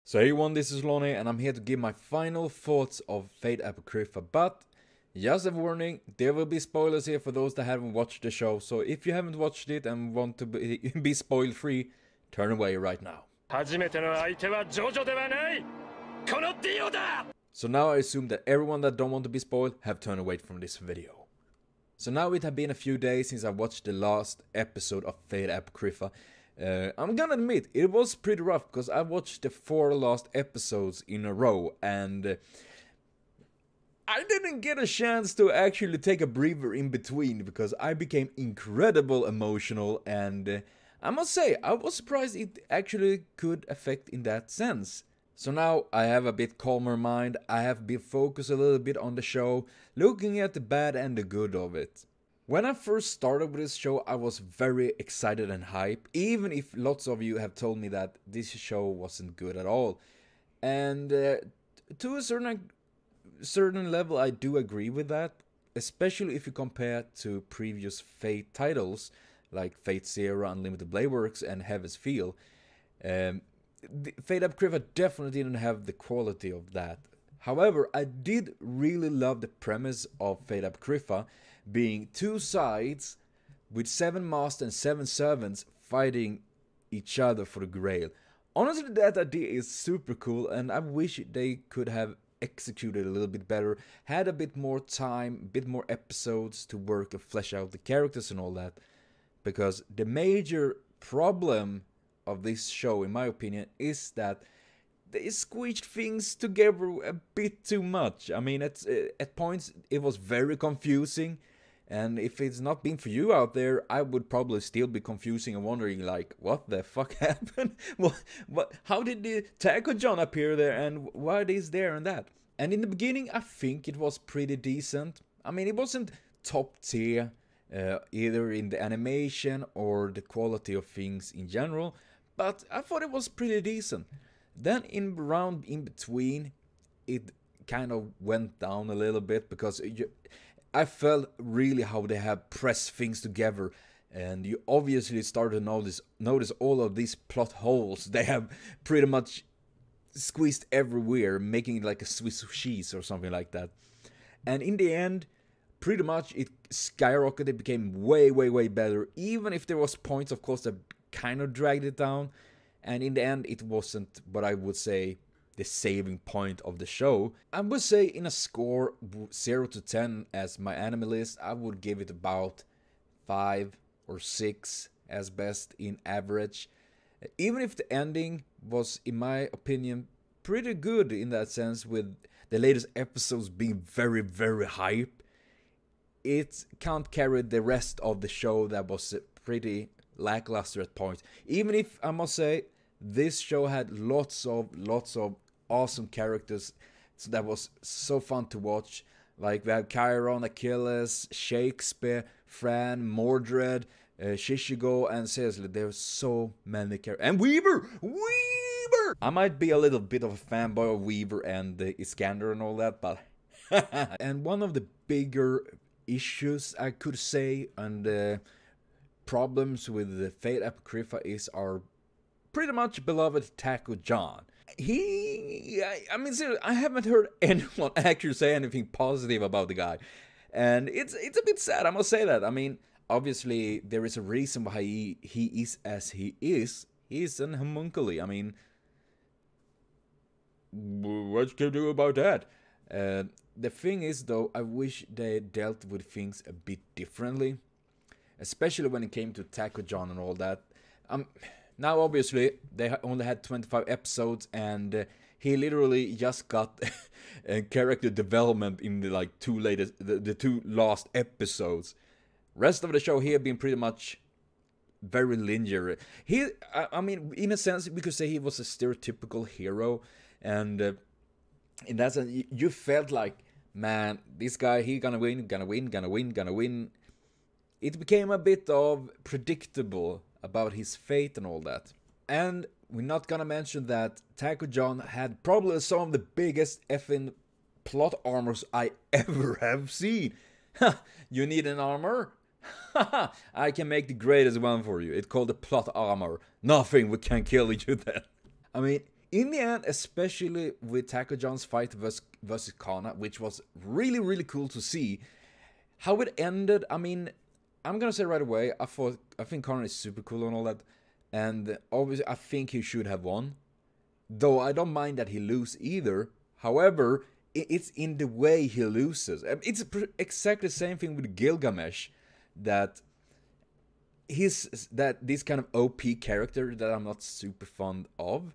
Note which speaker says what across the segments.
Speaker 1: So hey everyone, this is Lonnie and I'm here to give my final thoughts of Fate Apocrypha, but just a warning, there will be spoilers here for those that haven't watched the show, so if you haven't watched it and want to be spoil free, turn away right now. So now I assume that everyone that don't want to be spoiled have turned away from this video. So now it have been a few days since I watched the last episode of Fate Apocrypha. I'm gonna admit, it was pretty rough because I watched the 4 last episodes in a row and I didn't get a chance to actually take a breather in between because I became incredible emotional and I must say, I was surprised it actually could affect in that sense. So now I have a bit calmer mind, I have been focused a little bit on the show, looking at the bad and the good of it. When I first started with this show, I was very excited and hyped, even if lots of you have told me that this show wasn't good at all. And to a certain level, I do agree with that, especially if you compare to previous Fate titles, like Fate Zero, Unlimited Blade Works, and Heaven's Feel. Fate Apocrypha definitely didn't have the quality of that. However, I did really love the premise of Fate Apocrypha, being 2 sides with 7 masters and 7 servants fighting each other for the grail. Honestly, that idea is super cool and I wish they could have executed a little bit better, had a bit more time, a bit more episodes to work and flesh out the characters and all that. Because the major problem of this show, in my opinion, is that they squeezed things together a bit too much. I mean, at points it was very confusing. And if it's not been for you out there, I would probably still be confusing and wondering like, what the fuck happened? What? How did the Taco John appear there and what is there and that? And in the beginning, I think it was pretty decent. I mean, it wasn't top tier, either in the animation or the quality of things in general, but I thought it was pretty decent. Then around in between, it kind of went down a little bit because I felt really how they have pressed things together, and you obviously started to notice all of these plot holes they have pretty much squeezed everywhere, making it like a Swiss cheese or something like that. And in the end, pretty much it skyrocketed, became way better, even if there was points of course that kind of dragged it down. And in the end, it wasn't what I would say the saving point of the show. I would say in a score 0 to 10 as my anime list, I would give it about 5 or 6 as best in average. Even if the ending was, in my opinion, pretty good in that sense, with the latest episodes being very hype, it can't carry the rest of the show that was pretty lackluster at points. Even if I must say this show had lots of awesome characters, so that was so fun to watch. Like we have Chiron, Achilles, Shakespeare, Fran, Mordred, Shishigo, and seriously, there's so many characters. And Weaver! I might be a little bit of a fanboy of Weaver and Iskander and all that, but and one of the bigger issues I could say and problems with the Fate Apocrypha is our pretty much beloved Taco John. I mean, seriously, I haven't heard anyone actually say anything positive about the guy, and it's a bit sad, I must say that. I mean, obviously there is a reason why he is as he is. He's an homunculi. I mean, what can you do about that? The thing is though, I wish they dealt with things a bit differently, especially when it came to Taco John and all that. Now obviously they only had 25 episodes and he literally just got character development in the like the 2 last episodes. Rest of the show here been pretty much very linear. I mean, in a sense we could say he was a stereotypical hero, and in that sense you felt like, man, this guy, he gonna win. It became a bit of predictable about his fate and all that. And we're not gonna mention that Taco John had probably some of the biggest effing plot armors I ever have seen. You need an armor? I can make the greatest one for you. It's called the plot armor. Nothing we can kill you then. I mean, In the end, especially with Taco-John's fight versus Kana, which was really, really cool to see, how it ended, I mean, I'm gonna say right away, I think Kana is super cool and all that, and obviously I think he should have won, though I don't mind that he lose either. However, it's in the way he loses. It's exactly the same thing with Gilgamesh, that this kind of OP character that I'm not super fond of.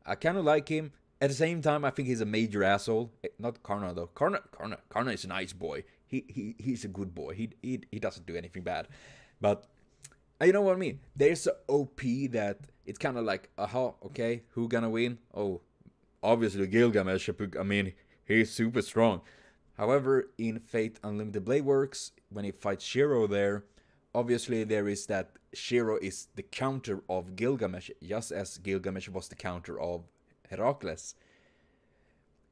Speaker 1: I kind of like him. At the same time, I think he's a major asshole. Not Karna though. Karna is a nice boy. He's a good boy. He doesn't do anything bad. But you know what I mean. There's a OP that it's kind of like, aha, okay, who gonna win? Oh, obviously Gilgamesh. I mean, he's super strong. However, in Fate Unlimited Blade Works, when he fights Shiro there, obviously there is that Shiro is the counter of Gilgamesh, just as Gilgamesh was the counter of Heracles.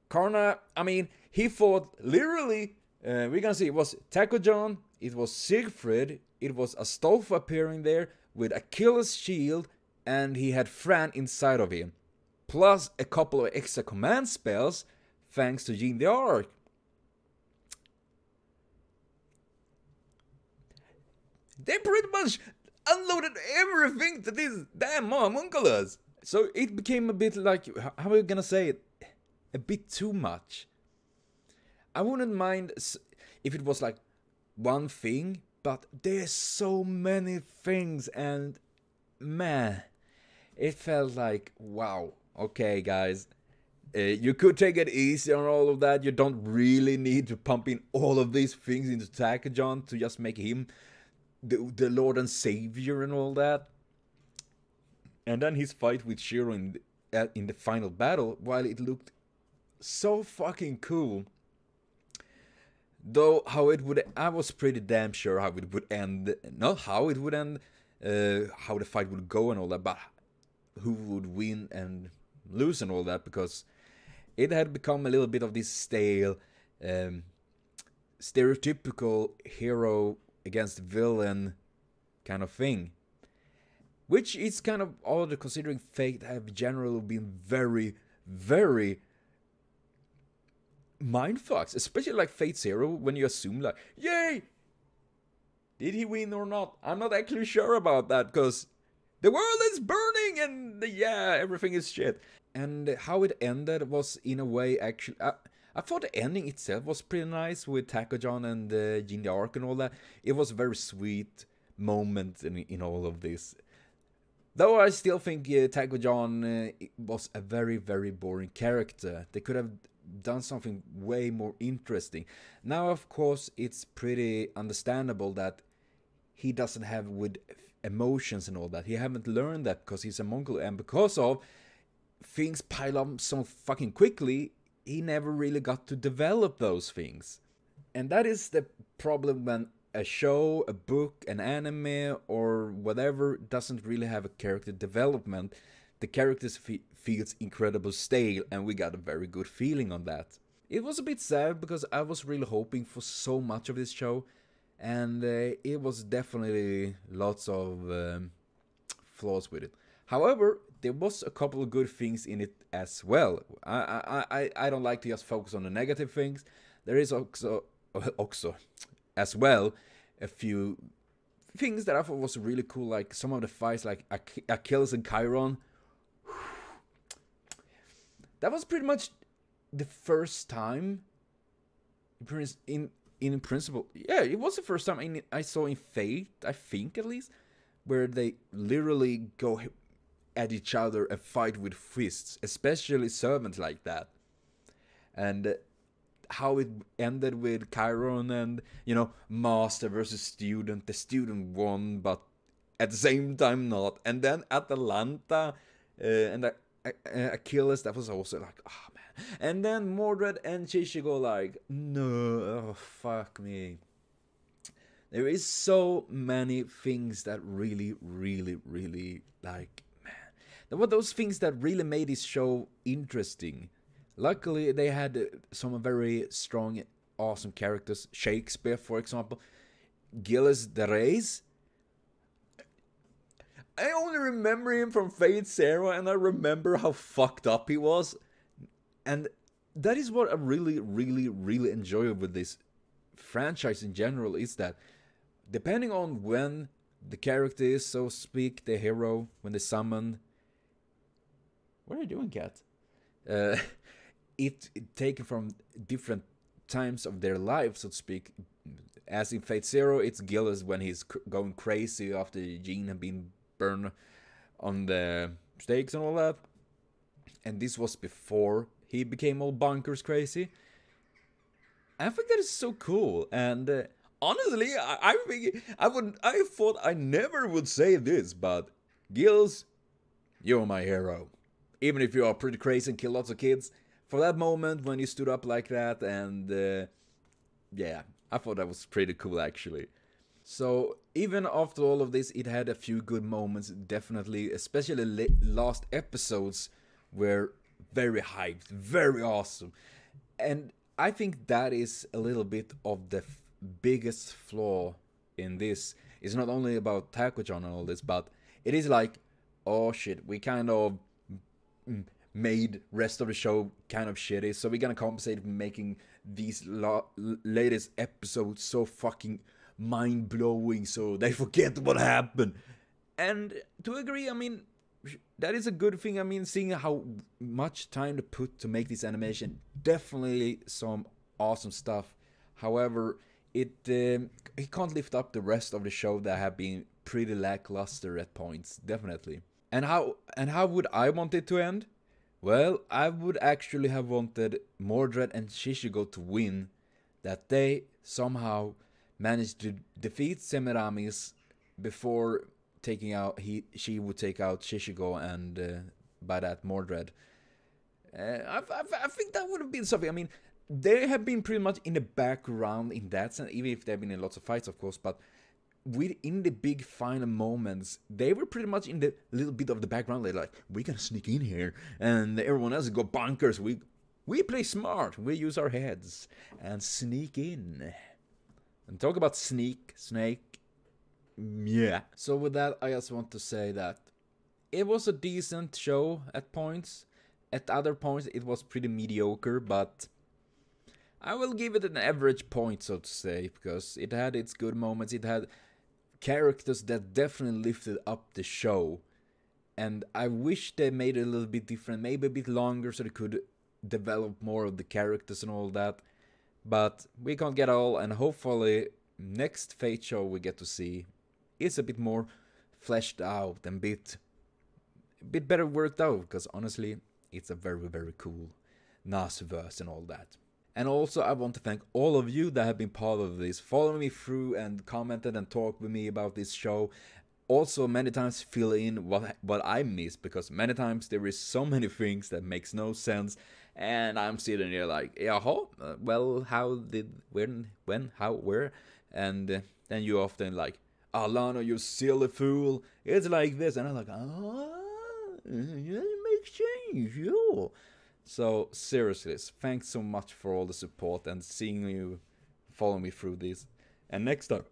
Speaker 1: Karna, I mean, he fought literally, we're gonna see, it was Taco-John, it was Siegfried, it was Astolfo appearing there with Achilles' shield, and he had Fran inside of him. Plus a couple of extra command spells, thanks to Jean the Arc. They pretty much unloaded everything to this damn homunculus. So it became a bit like, how are you gonna say it? A bit too much. I wouldn't mind if it was like one thing, but there's so many things, and man, it felt like, wow, okay guys, you could take it easy on all of that. You don't really need to pump in all of these things into Taco-John to just make him the Lord and Savior and all that. And then his fight with Shiro in the final battle, while it looked so fucking cool, though how it would, I was pretty damn sure how it would end. Not how it would end, how the fight would go and all that, but who would win and lose and all that, because it had become a little bit of this stale, stereotypical hero against villain kind of thing, which is kind of odd considering Fate have generally been very, very mindfucks, especially like Fate Zero, when you assume like, yay, did he win or not? I'm not actually sure about that, because the world is burning and yeah, everything is shit. And how it ended was in a way actually, I thought the ending itself was pretty nice with Taco-John and Jean the Arc and all that. It was a very sweet moment in all of this. Though I still think Taco-John was a very, very boring character. They could have done something way more interesting. Now, of course, it's pretty understandable that he doesn't have with emotions and all that. He haven't learned that because he's a Mongol, and because of things pile up so fucking quickly, he never really got to develop those things. And that is the problem when a show, a book, an anime, or whatever doesn't really have a character development. The characters feels incredibly stale, and we got a very good feeling on that. It was a bit sad because I was really hoping for so much of this show, and it was definitely lots of flaws with it. However, there was a couple of good things in it as well. I don't like to just focus on the negative things. There is also as well a few things that I thought was really cool, like some of the fights, like Achilles and Chiron. That was pretty much the first time in principle. Yeah, it was the first time I saw in Fate, I think at least, where they literally go at each other and fight with fists, especially servants like that. And how it ended with Chiron and, you know, master versus student. The student won, but at the same time not. And then Atalanta and Achilles, that was also like, oh man. And then Mordred and Chichigo like, no, oh, fuck me. There is so many things that really, really, really, like, man. There were those things that really made this show interesting. Luckily, they had some very strong, awesome characters. Shakespeare, for example. Gilles de Reyes. I only remember him from Fate Zero, and I remember how fucked up he was. And that is what I really, really, really enjoy with this franchise in general, is that depending on when the character is, so to speak, the hero, when they summon... What are you doing, cat? It taken from different times of their life, so to speak. As in Fate Zero, it's Gillis when he's going crazy after Jean had been burned on the stakes and all that. And this was before he became all bonkers crazy. I think that is so cool. And honestly, I thought I never would say this, but Gills, you're my hero. Even if you are pretty crazy and kill lots of kids, for that moment when you stood up like that, and yeah, I thought that was pretty cool actually. So even after all of this, it had a few good moments, definitely, especially last episodes were very hyped, very awesome. And I think that is a little bit of the biggest flaw in this. It's not only about Taco-chan and all this, but it is like, oh shit, we kind of made rest of the show kind of shitty, so we're gonna compensate with making these latest episodes so fucking mind-blowing so they forget what happened. And to agree, I mean, that is a good thing. I mean, seeing how much time to put to make this animation, definitely some awesome stuff. However, it can't lift up the rest of the show that have been pretty lackluster at points, definitely. And how would I want it to end? Well, I would actually have wanted Mordred and Shishigo to win, that they somehow managed to defeat Semiramis before taking out she would take out Shishigo, and by that Mordred. I think that would have been something. I mean, they have been pretty much in the background in that sense, even if they've been in lots of fights, of course, but in the big final moments, they were pretty much in the little bit of the background. They're like, we're gonna sneak in here, and everyone else go bonkers. We play smart. We use our heads and sneak in. And talk about snake. Yeah. So with that, I just want to say that it was a decent show at points. At other points, it was pretty mediocre, but I will give it an average point, so to say, because it had its good moments. It had characters that definitely lifted up the show, and I wish they made it a little bit different, maybe a bit longer, so they could develop more of the characters and all that. But we can't get all, and hopefully next Fate show we get to see is a bit more fleshed out and a bit better worked out, because honestly, it's a very, very cool Nasuverse and all that. And also, I want to thank all of you that have been part of this, following me through and commented and talked with me about this show. Also, many times fill in what I missed, because many times there is so many things that makes no sense, and I'm sitting here like, yaho, well, how did, when, how, where? And then you often like, oh, Lano, you silly fool, it's like this, and I'm like, it makes sense, yeah. So seriously, thanks so much for all the support and seeing you follow me through this. And next time,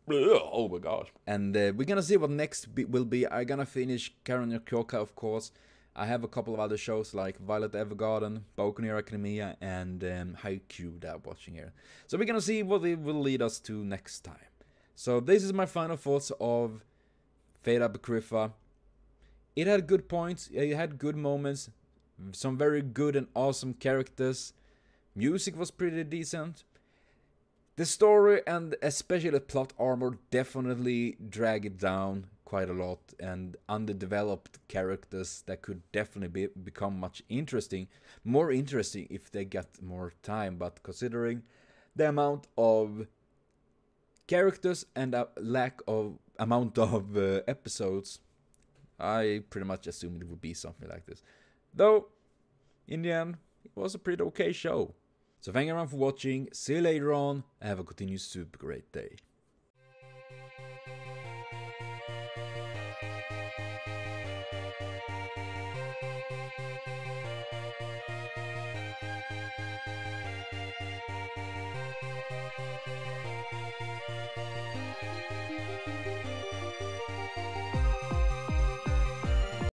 Speaker 1: oh my gosh. And we're gonna see what next will be. I'm gonna finish LanokirX, of course. I have a couple of other shows like Violet Evergarden, Boku no Hero Academia, and Haikyuu that I'm watching here. So we're gonna see what it will lead us to next time. So this is my final thoughts of Fate Apocrypha. It had good points, it had good moments, some very good and awesome characters. Music was pretty decent. The story and especially the plot armor definitely drag it down quite a lot, and underdeveloped characters that could definitely become much more interesting if they get more time. But considering the amount of characters and a lack of amount of episodes, I pretty much assumed it would be something like this. Though, in the end, it was a pretty okay show. So thank you everyone for watching, see you later on, and have a continued super great day.